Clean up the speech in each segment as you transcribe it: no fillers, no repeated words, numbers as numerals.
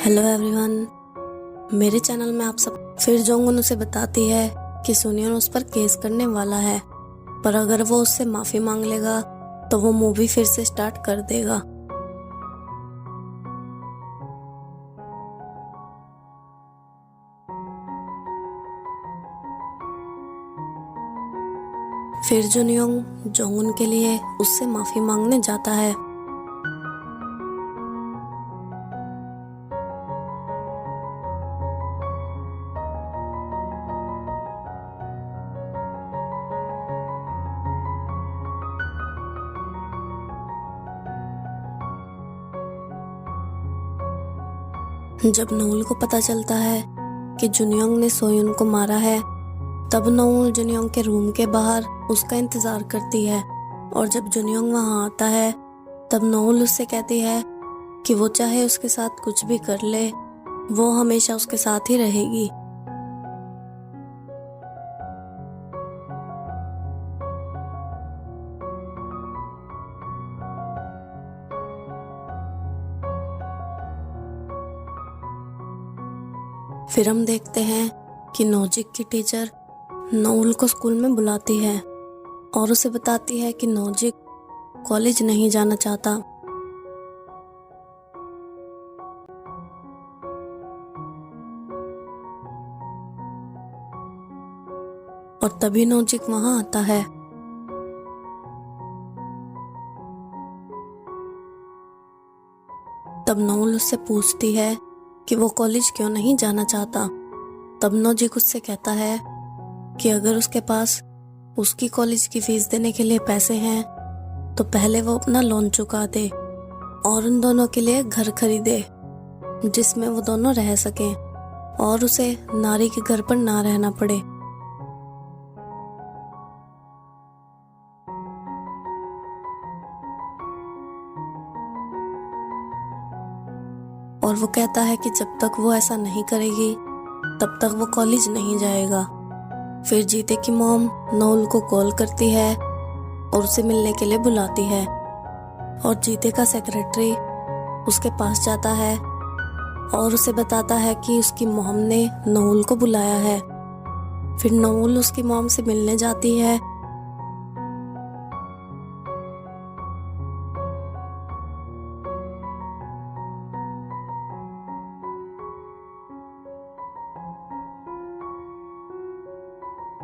Hello everyone, मेरे channel में आप सब। फिर जोंगुन उसे बताती है कि सुनियन उस पर केस करने वाला है, पर अगर वो उससे माफी मांग लेगा तो वो मूवी फिर से स्टार्ट कर देगा। फिर जुनयोंग जोंगुन के लिए उससे माफी मांगने जाता है। जब नऊल को पता चलता है कि जुनयोंग ने सोयुन को मारा है, तब नऊल जुनयोंग के रूम के बाहर उसका इंतजार करती है। और जब जुनयोंग वहां आता है, तब नऊल उससे कहती है कि वो चाहे उसके साथ कुछ भी कर ले, वो हमेशा उसके साथ ही रहेगी। फिर हम देखते हैं कि नोजिक की टीचर नऊल को स्कूल में बुलाती है और उसे बताती है कि नोजिक कॉलेज नहीं जाना चाहता। और तभी नोजिक वहां आता है। तब नऊल उससे पूछती है कि वो कॉलेज क्यों नहीं जाना चाहता। तब नोजिक उससे कहता है कि अगर उसके पास उसकी कॉलेज की फीस देने के लिए पैसे हैं तो पहले वो अपना लोन चुका दे और उन दोनों के लिए घर खरीदे जिसमें वो दोनों रह सकें और उसे नारी के घर पर ना रहना पड़े। और वो कहता है कि जब तक वो ऐसा नहीं करेगी तब तक वो कॉलेज नहीं जाएगा। फिर जीते की मॉम नऊल को कॉल करती है और उसे मिलने के लिए बुलाती है। और जीते का सेक्रेटरी उसके पास जाता है और उसे बताता है कि उसकी मॉम ने नऊल को बुलाया है। फिर नऊल उसकी मॉम से मिलने जाती है।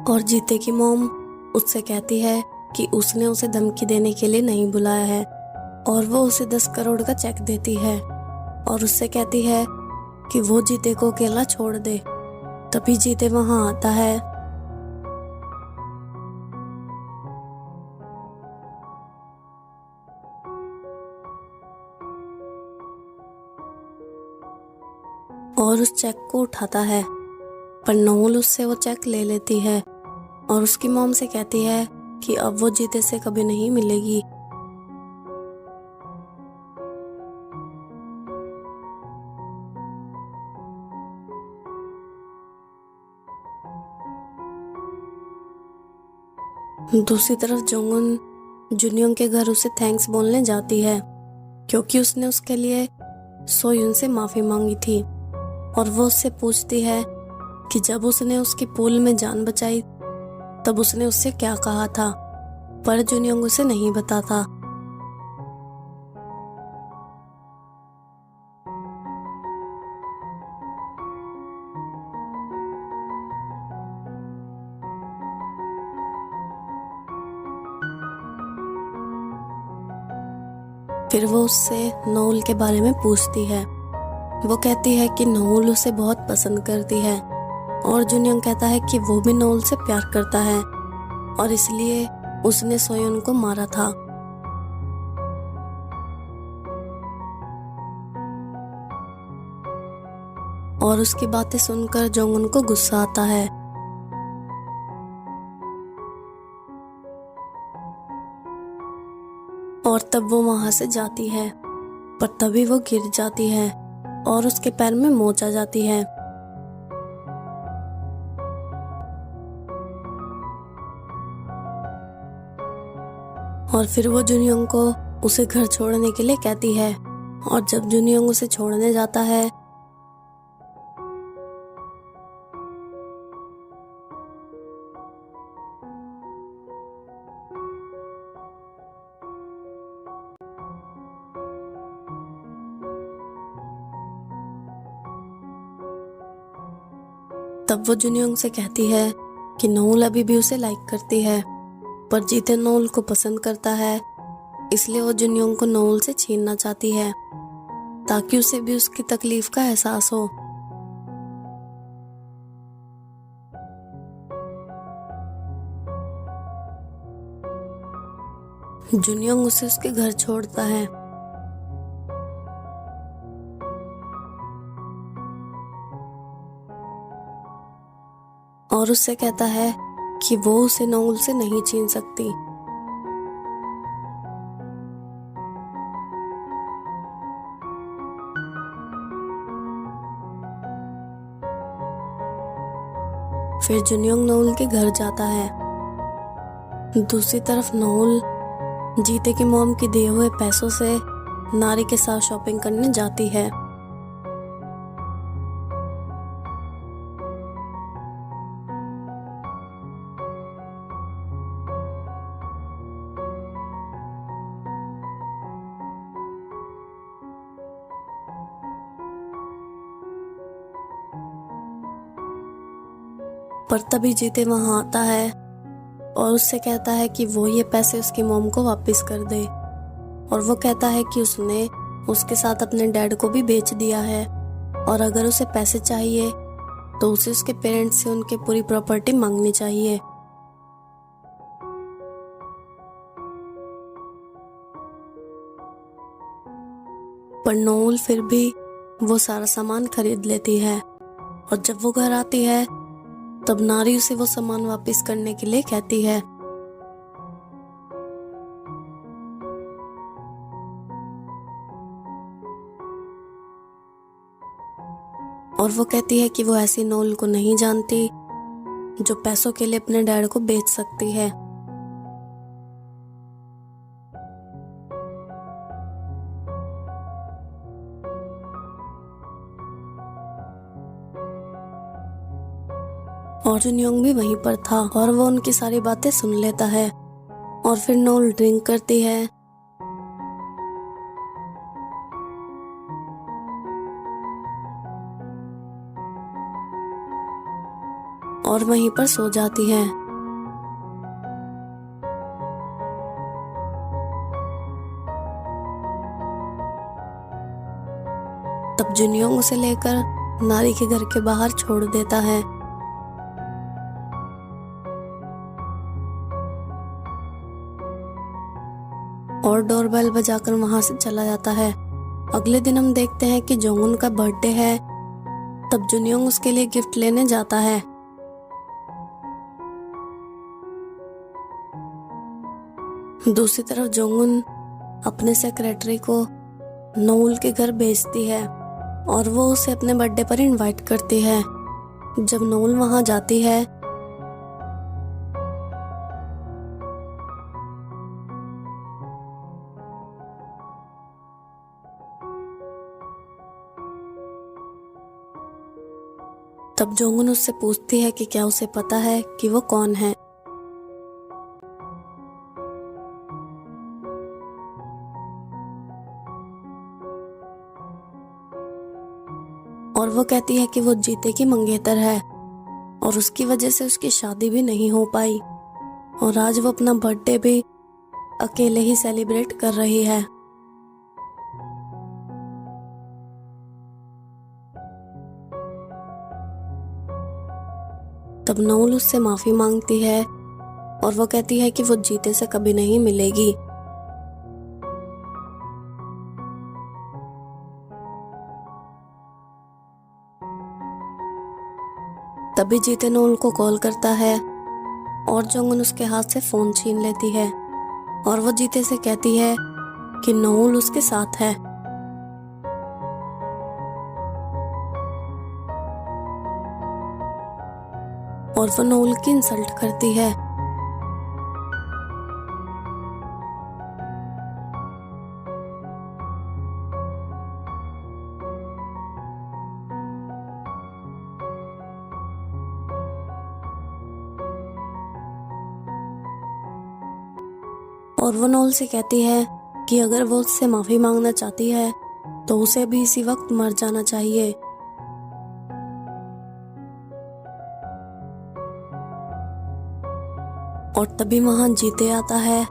और जीते की मॉम उससे कहती है कि उसने उसे धमकी देने के लिए नहीं बुलाया है और वो उसे 10 करोड़ का चेक देती है और उससे कहती है कि वो जीते को अकेला छोड़ दे। तभी जीते वहां आता है। और उस चेक को उठाता है, पर नऊल उससे वो चेक ले लेती है और उसकी मॉम से कहती है कि अब वो जीते से कभी नहीं मिलेगी। दूसरी तरफ जोंगुन जुनयोंग के घर उसे थैंक्स बोलने जाती है क्योंकि उसने उसके लिए सोयुन से माफी मांगी थी। और वो उससे पूछती है कि जब उसने उसकी पूल में जान बचाई तब उसने उससे क्या कहा था, पर जुनयोंग उसे नहीं बताता। फिर वो उससे नऊल के बारे में पूछती है। वो कहती है कि नऊल उसे बहुत पसंद करती है और जुनयोंग कहता है कि वो भी नऊल से प्यार करता है और इसलिए उसने सोयुन को मारा था। और उसकी बातें सुनकर जोंगुन को गुस्सा आता है। और तब वो वहां से जाती है, पर तभी वो गिर जाती है और उसके पैर में मोच आ जाती है। और फिर वो जुनयोंग को उसे घर छोड़ने के लिए कहती है। और जब जुनयोंग उसे छोड़ने जाता है तब वो जुनियोंग से कहती है कि नोल अभी भी उसे लाइक करती है, पर जीते नोल को पसंद करता है, इसलिए वो जुनियोंग को नोल से छीनना चाहती है ताकि उसे भी उसकी तकलीफ का एहसास हो। जुनियोंग उसे उसके घर छोड़ता है। और उससे कहता है कि वो उसे नोल से नहीं छीन सकती। फिर जुनियोंग नोल के घर जाता है। दूसरी तरफ नोल जीते की मॉम के दिए हुए पैसों से नारी के साथ शॉपिंग करने जाती है। पर तभी जीते वहां आता है और उससे कहता है कि वो ये पैसे उसकी मॉम को वापस कर दे। और वो कहता है कि उसने उसके साथ अपने डैड को भी बेच दिया है और अगर उसे पैसे चाहिए तो उसे उसके पेरेंट्स से उनकी पूरी प्रॉपर्टी मांगनी चाहिए। पर नोल फिर भी वो सारा सामान खरीद लेती है और जब वो घर आती है तब नारी उसे वो सामान वापस करने के लिए कहती है। और वो कहती है कि वो ऐसी नोल को नहीं जानती जो पैसों के लिए अपने डैड को बेच सकती है। और जुनियोंग भी वहीं पर था और वो उनकी सारी बातें सुन लेता है। और फिर नोल ड्रिंक करती है और वहीं पर सो जाती है। तब जुनियोंग उसे लेकर नारी के घर के बाहर छोड़ देता है। और डोरबेल बजाकर वहां से चला जाता है। अगले दिन हम देखते हैं कि जोंगुन का बर्थडे है। तब जुनियोंग उसके लिए गिफ्ट लेने जाता है। दूसरी तरफ जोंगुन अपने सेक्रेटरी को नोल के घर भेजती है और वो उसे अपने बर्थडे पर इनवाइट करती है। जब नोल वहां जाती है तब जोंगुन उससे पूछती है कि क्या उसे पता है कि वो कौन है। और वो कहती है कि वो जीते की मंगेतर है और उसकी वजह से उसकी शादी भी नहीं हो पाई और आज वो अपना बर्थडे भी अकेले ही सेलिब्रेट कर रही है। तब नोल उससे माफी मांगती है और वो कहती है कि वो जीते से कभी नहीं मिलेगी। तभी जीते नोल को कॉल करता है और जोंगुन उसके हाथ से फोन छीन लेती है और वो जीते से कहती है कि नोल उसके साथ है। और वो नोल की इंसल्ट करती है। और वो नोल से कहती है कि अगर वो उससे माफी मांगना चाहती है तो उसे भी इसी वक्त मर जाना चाहिए। और तभी वहां जीते आता है।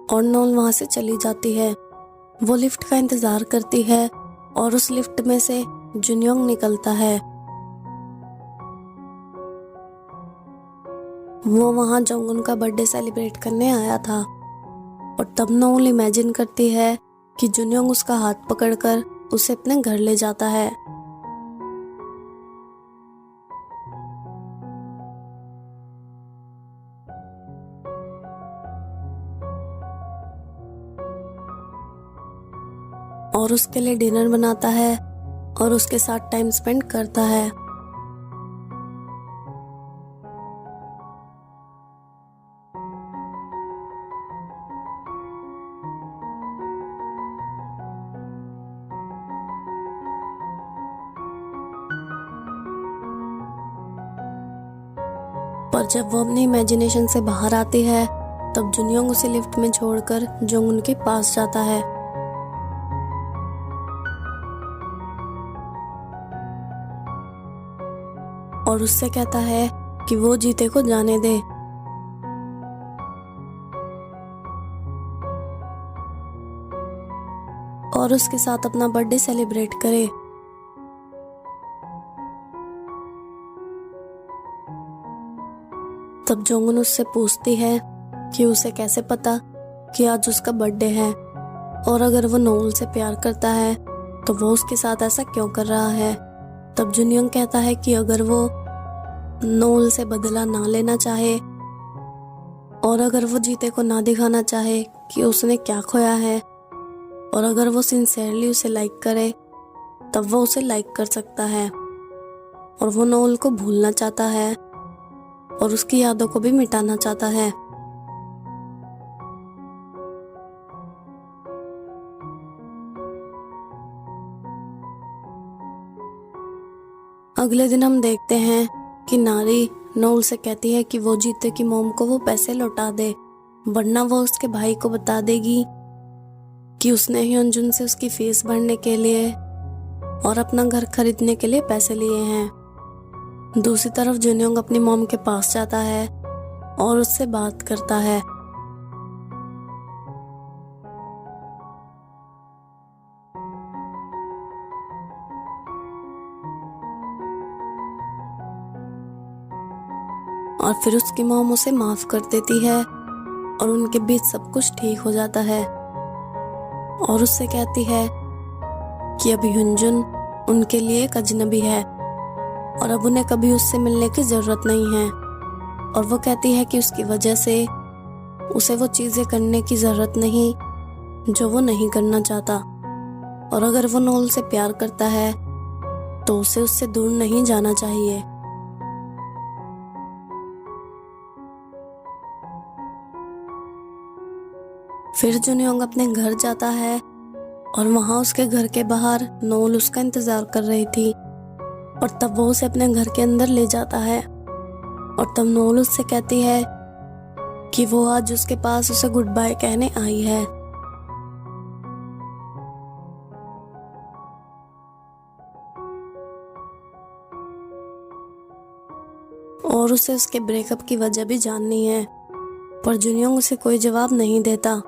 और नोल वहां से चली जाती है। वो लिफ्ट का इंतजार करती है और उस लिफ्ट में से जुनयोंग निकलता है। वो वहां जंगुन का बर्थडे सेलिब्रेट करने आया था और तब नोल इमेजिन करती है कि जुनयोंग उसका हाथ पकड़कर उसे अपने घर ले जाता है। और उसके लिए डिनर बनाता है और उसके साथ टाइम स्पेंड करता है। पर जब वो अपनी इमेजिनेशन से बाहर आती है तब जुनयोंग उसे लिफ्ट में छोड़कर जोंगुन के पास जाता है। और उससे कहता है कि वो जीते को जाने दे। और उसके साथ अपना बर्थडे सेलिब्रेट करे। तब जोंगुन उससे पूछती है कि उसे कैसे पता कि आज उसका बर्थडे है और अगर वो नोल से प्यार करता है तो वो उसके साथ ऐसा क्यों कर रहा है। तब जुनयोंग कहता है कि अगर वो नोल से बदला ना लेना चाहे और अगर वो जीते को ना दिखाना चाहे कि उसने क्या खोया है और अगर वो सिंसियरली उसे लाइक करे तब वो उसे लाइक कर सकता है। और वो नोल को भूलना चाहता है और उसकी यादों को भी मिटाना चाहता है। अगले दिन हम देखते हैं कि नारी नोल से कहती है कि वो जीते की मोम को वो पैसे लौटा दे, वरना वो उसके भाई को बता देगी कि उसने ह्योंजुन से उसकी फीस भरने के लिए और अपना घर खरीदने के लिए पैसे लिए हैं। दूसरी तरफ जुनयोंग अपनी मॉम के पास जाता है और उससे बात करता है। और फिर उसकी मॉम उसे माफ कर देती है और उनके बीच सब कुछ ठीक हो जाता है। और उससे कहती है कि अब ह्योंजुन उनके लिए एक अजनबी है और अब उन्हें कभी उससे मिलने की जरूरत नहीं है। और वो कहती है कि उसकी वजह से उसे वो चीजें करने की जरूरत नहीं जो वो नहीं करना चाहता। और अगर वो नोल से प्यार करता है तो उसे उससे दूर नहीं जाना चाहिए। फिर जुनयोंग अपने घर जाता है और वहां उसके घर के बाहर नोल उसका इंतजार कर रही थी और तब वो उसे अपने घर के अंदर ले जाता है। और तब नोल उससे कहती है कि वो आज उसके पास उसे गुड बाय कहने आई है। और उसे उसके ब्रेकअप की वजह भी जाननी है, पर जुनयोंग उसे कोई जवाब नहीं देता।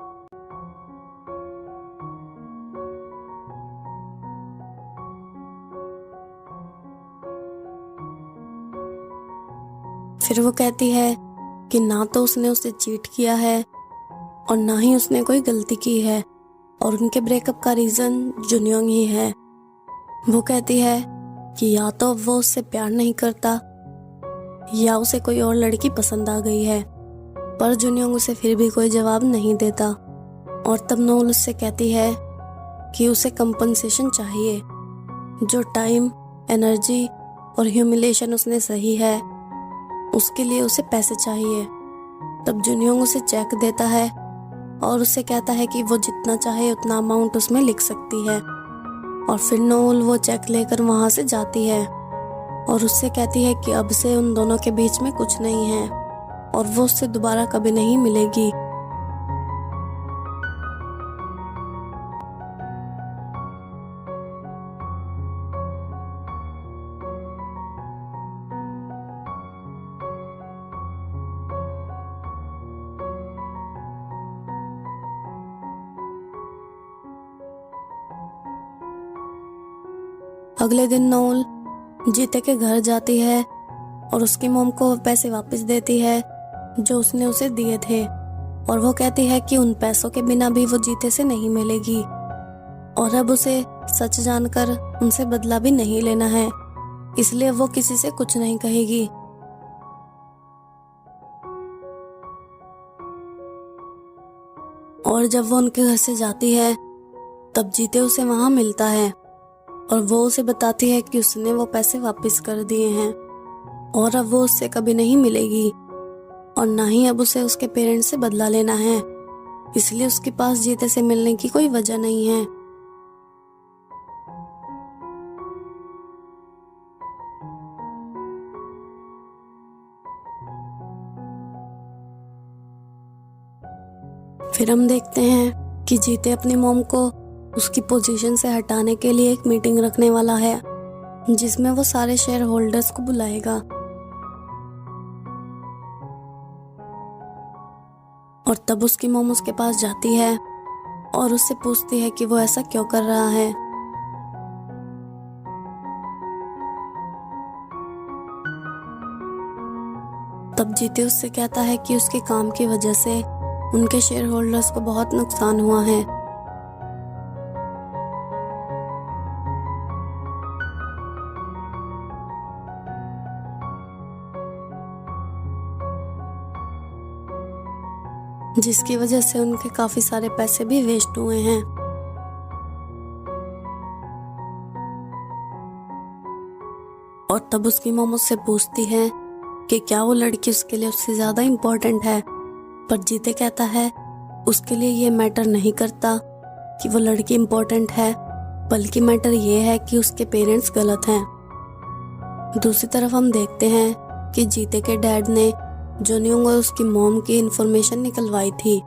फिर वो कहती है कि ना तो उसने उसे चीट किया है और ना ही उसने कोई गलती की है और उनके ब्रेकअप का रीजन जुनयोंग ही है। वो कहती है कि या तो अब वो उससे प्यार नहीं करता या उसे कोई और लड़की पसंद आ गई है, पर जुनयोंग उसे फिर भी कोई जवाब नहीं देता। और तब नोल उससे कहती है कि उसे कंपनसेशन चाहिए, जो टाइम, एनर्जी और ह्यूमिलेशन उसने सही है उसके लिए उसे पैसे चाहिए। तब जुनयोंग उसे चेक देता है और उससे कहता है कि वो जितना चाहे उतना अमाउंट उसमें लिख सकती है। और फिर नोल वो चेक लेकर वहां से जाती है और उससे कहती है कि अब से उन दोनों के बीच में कुछ नहीं है और वो उससे दोबारा कभी नहीं मिलेगी। अगले दिन नोल जीते के घर जाती है और उसकी मॉम को पैसे वापस देती है जो उसने उसे दिए थे, और वो कहती है कि उन पैसों के बिना भी वो जीते से नहीं मिलेगी और अब उसे सच जानकर उनसे बदला भी नहीं लेना है, इसलिए वो किसी से कुछ नहीं कहेगी। और जब वो उनके घर से जाती है तब जीते उसे वहां मिलता है और वो उसे बताती है कि उसने वो पैसे वापस कर दिए हैं और अब वो उससे कभी नहीं मिलेगी और ना ही अब उसे उसके पेरेंट्स से बदला लेना है, इसलिए उसके पास जीते से मिलने की कोई वजह नहीं है। फिर हम देखते हैं कि जीते अपनी मॉम को उसकी पोजीशन से हटाने के लिए एक मीटिंग रखने वाला है जिसमें वो सारे शेयर होल्डर्स को बुलाएगा और तब उसकी मॉम उसके पास जाती है और उससे पूछती है कि वो ऐसा क्यों कर रहा है। तब जीते उससे कहता है कि उसके काम की वजह से उनके शेयर होल्डर्स को बहुत नुकसान हुआ है। जिसकी वजह से उनके काफी सारे पैसे भी वेस्ट हुए हैं। और तब उसकी मॉम उससे पूछती है कि क्या वो लड़की उसके लिए उससे ज्यादा इम्पोर्टेंट है, पर जीते कहता है उसके लिए ये मैटर नहीं करता कि वो लड़की इम्पोर्टेंट है, बल्कि मैटर ये है कि उसके पेरेंट्स गलत हैं। दूसरी तरफ हम देखते हैं कि जीते के डैड ने जोनयोंग और उसकी मॉम की इंफॉर्मेशन निकलवाई थी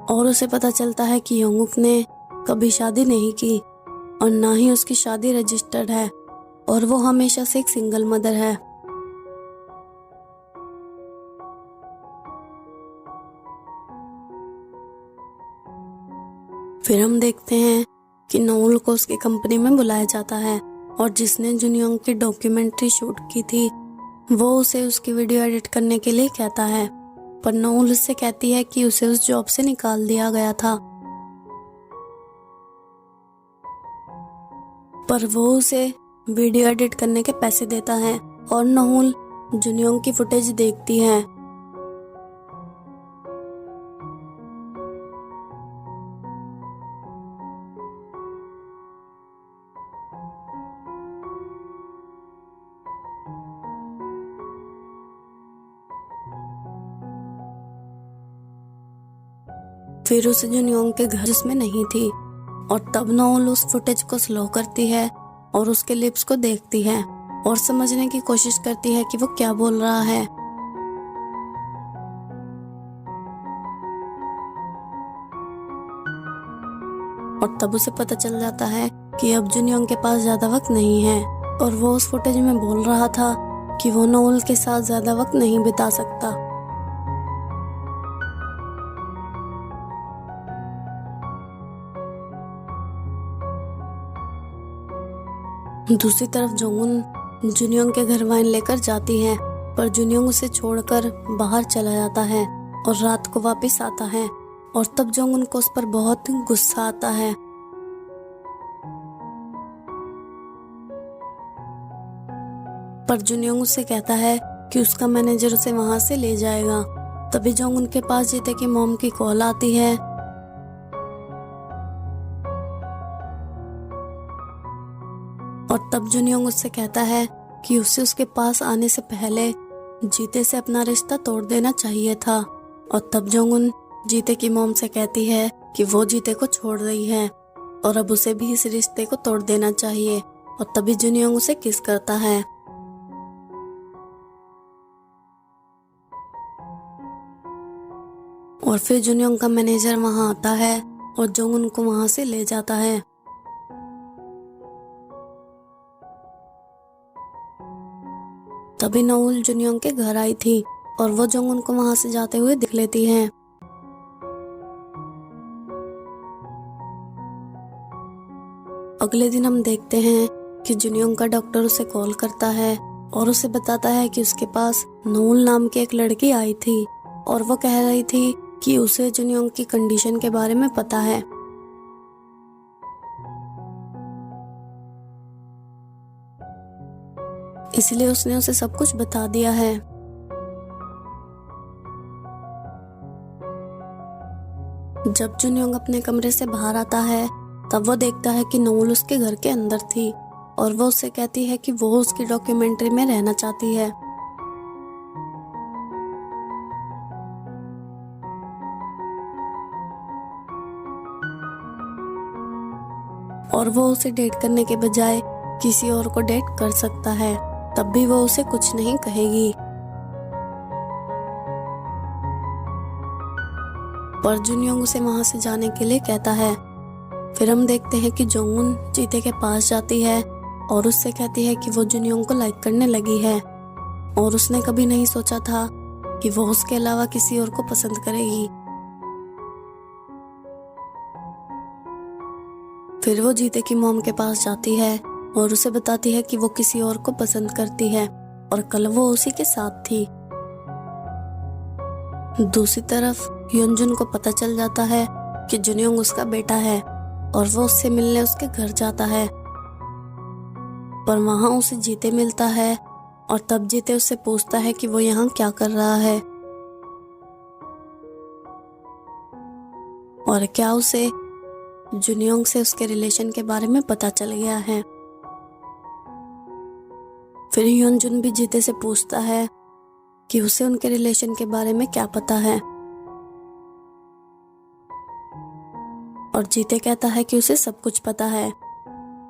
और उसे पता चलता है कि योंगुक ने कभी शादी नहीं की और ना ही उसकी शादी रजिस्टर्ड है और वो हमेशा से एक सिंगल मदर है। फिर हम देखते हैं कि नोल को उसकी कंपनी में बुलाया जाता है और जिसने जुनयोंग की डॉक्यूमेंट्री शूट की थी वो उसे उसकी वीडियो एडिट करने के लिए कहता है, पर नोल उससे कहती है कि उसे उस जॉब से निकाल दिया गया था। पर वो उसे वीडियो एडिट करने के पैसे देता है और नोल जुनयोंग की फुटेज देखती है। फिर उसे जुनयोंग के घर जिसमें नहीं थी और तब नोल उस फुटेज को स्लो करती है और उसके लिप्स को देखती है और समझने की कोशिश करती है कि वो क्या बोल रहा है। और तब उसे पता चल जाता है कि अब जुनयोंग के पास ज्यादा वक्त नहीं है और वो उस फुटेज में बोल रहा था कि वो नोल के साथ ज्यादा वक्त नहीं बिता सकता। दूसरी तरफ जोंगुन जुनयोंग के घर वाइन लेकर जाती है, पर जुनयोंग उसे छोड़कर बाहर चला जाता है और रात को वापस आता है और तब जोंगुन को उस पर बहुत गुस्सा आता है। पर जुनयोंग उसे कहता है कि उसका मैनेजर उसे वहां से ले जाएगा। तभी जोंगुन के पास जीते की मॉम की कॉल आती है और तब जुनयोंग उससे कहता है कि उसे उसके पास आने से पहले जीते से अपना रिश्ता तोड़ देना चाहिए था। और तब जोंगुन जीते की मॉम से कहती है कि वो जीते को छोड़ रही है और अब उसे भी इस रिश्ते को तोड़ देना चाहिए और तभी जुनयोंग उसे किस करता है। और फिर जुनियोंग का मैनेजर वहां आता है और जोंगुन को वहां से ले जाता है। तभी नऊल जुनियोंग के घर आई थी और वो जोंगुन को वहां से जाते हुए देख लेती है। अगले दिन हम देखते हैं कि जुनियोंग का डॉक्टर उसे कॉल करता है और उसे बताता है कि उसके पास नूल नाम की एक लड़की आई थी और वो कह रही थी कि उसे जुनियोंग की कंडीशन के बारे में पता है। इसलिए उसने उसे सब कुछ बता दिया है। जब जुनियोंग अपने कमरे से बाहर आता है तब वो देखता है कि नूल उसके घर के अंदर थी और वो उससे कहती है कि वो उसकी डॉक्यूमेंट्री में रहना चाहती है। और वो उसे डेट करने के बजाय किसी और को डेट कर सकता है, तब भी वो उसे कुछ नहीं कहेगी। पर जुनियोंग उसे वहां से जाने के लिए कहता है। फिर हम देखते हैं कि जोंगुन चीते के पास जाती है और उससे कहती है कि वो जुनियोंग को लाइक करने लगी है और उसने कभी नहीं सोचा था कि वो उसके अलावा किसी और को पसंद करेगी। फिर वो जीते की मॉम के पास जाती है और उसे बताती है कि वो किसी और को पसंद करती है और कल वो उसी के साथ थी। दूसरी तरफ योंजुन को पता चल जाता है कि जुनियोंग उसका बेटा है और वो उससे मिलने उसके घर जाता है। पर वहां उसे जीते मिलता है और तब जीते उससे पूछता है कि वो यहाँ क्या कर रहा है और क्या उसे जुनियोंग से उसके रिलेशन के बारे में पता चल गया है। फिर योंजुन भी जीते से पूछता है कि उसे उनके रिलेशन के बारे में क्या पता है और जीते कहता है कि उसे सब कुछ पता है।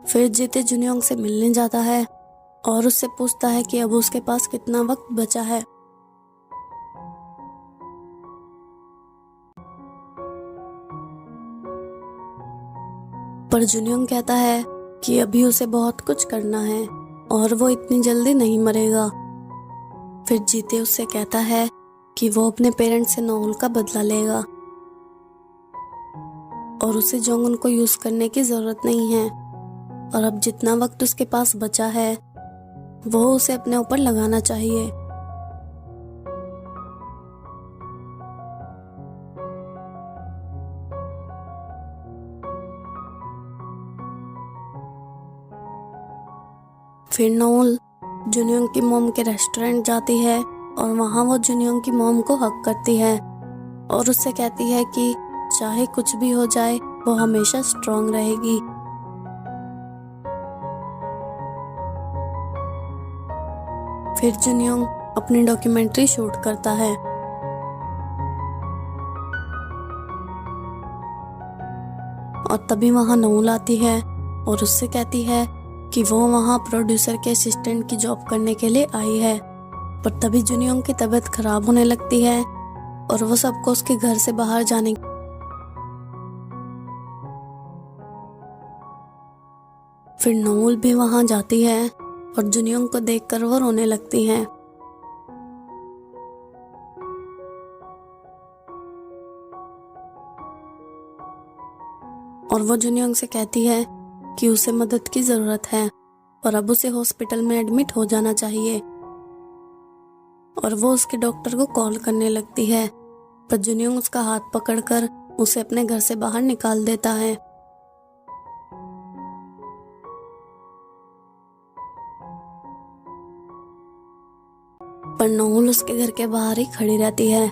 फिर जीते जुनियोंग से मिलने जाता है और उससे पूछता है कि अब उसके पास कितना वक्त बचा है। पर जुनियोंग कहता है कि अभी उसे बहुत कुछ करना है और वो इतनी जल्दी नहीं मरेगा। फिर जीते उससे कहता है कि वो अपने पेरेंट्स से नोल का बदला लेगा और उसे जोंगुन को यूज करने की जरूरत नहीं है और अब जितना वक्त उसके पास बचा है वो उसे अपने ऊपर लगाना चाहिए। फिर नोल जुनियोंग की मॉम के रेस्टोरेंट जाती है और वहां वो जुनियोंग की मॉम को हक करती है और उससे कहती है कि चाहे कुछ भी हो जाए वो हमेशा स्ट्रांग रहेगी। फिर जुनियोंग अपनी डॉक्यूमेंट्री शूट करता है और तभी वहां नूल आती है और उससे कहती है कि वो वहां प्रोड्यूसर के असिस्टेंट की जॉब करने के लिए आई है। पर तभी जुनियोंग की तबीयत खराब होने लगती है और वो सबको उसके घर से बाहर जाने फिर नूल भी वहां जाती है और जुनियोंग को देखकर वो रोने लगती है। और वो जुनियोंग से कहती है कि उसे मदद की जरूरत है और अब उसे हॉस्पिटल में एडमिट हो जाना चाहिए और वो उसके डॉक्टर को कॉल करने लगती है। पर जुनियोंग उसका हाथ पकड़कर उसे अपने घर से बाहर निकाल देता है। पर नूल उसके घर के बाहर ही खड़ी रहती है।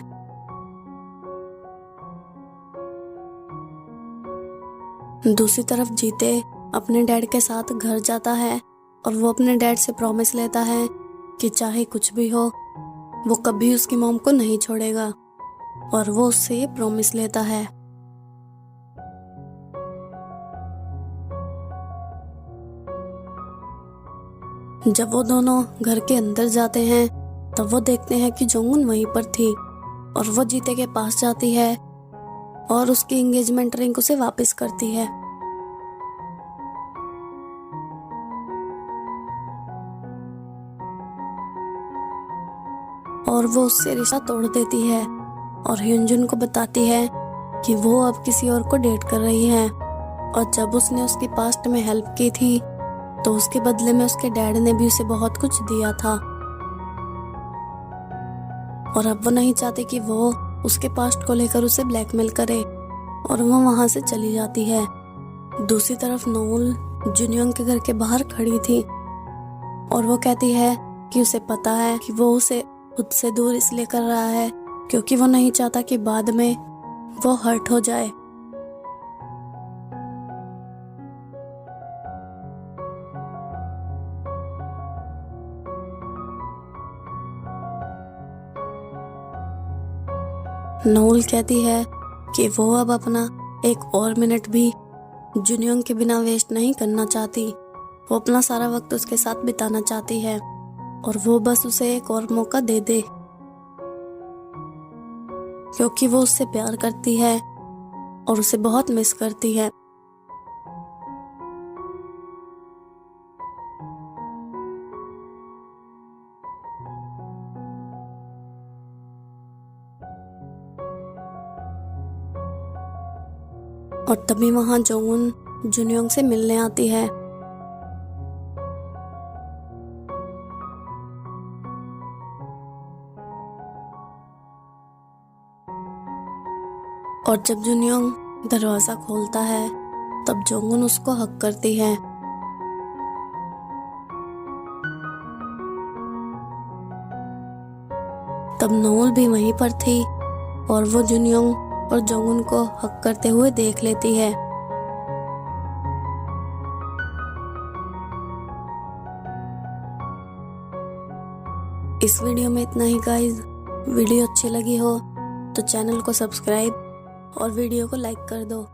दूसरी तरफ जीते अपने डैड के साथ घर जाता है और वो अपने डैड से प्रॉमिस लेता है कि चाहे कुछ भी हो वो कभी उसकी मॉम को नहीं छोड़ेगा और वो उससे ये प्रॉमिस लेता है। जब वो दोनों घर के अंदर जाते हैं तब वो देखते हैं कि जोंगुन वहीं पर थी और वो जीते के पास जाती है और उसकी एंगेजमेंट रिंग उसे वापस करती है। और वो उससे रिश्ता तोड़ देती है और ह्यूनजुन को बताती है कि वो अब किसी और को डेट कर रही है। और जब उसने उसकी पास्ट में हेल्प की थी तो उसके बदले में उसके डैड ने भी उसे बहुत कुछ दिया था। और अब वो नहीं चाहती कि वो उसके पास्ट को लेकर उसे ब्लैकमेल करे और वो वहां से चली जाती है। दूसरी तरफ नोल जुनयोंग के घर के बाहर खड़ी थी और वो कहती है कि उसे पता है कि वो उसे खुद से दूर इसलिए कर रहा है क्योंकि वो नहीं चाहता कि बाद में वो हर्ट हो जाए। नोल कहती है कि वो अब अपना एक और मिनट भी जुनयोंग के बिना वेस्ट नहीं करना चाहती। वो अपना सारा वक्त उसके साथ बिताना चाहती है और वो बस उसे एक और मौका दे दे क्योंकि वो उससे प्यार करती है और उसे बहुत मिस करती है। और तभी वहां जोंगुन जुनयोंग से मिलने आती है। और जब जुनयोंग दरवाजा खोलता है तब जोंगुन उसको हक करती है। तब नोल भी वहीं पर थी और वो जुनयोंग और जोंगुन को हक करते हुए देख लेती है। इस वीडियो में इतना ही गाइस। वीडियो अच्छी लगी हो तो चैनल को सब्सक्राइब और वीडियो को लाइक कर दो।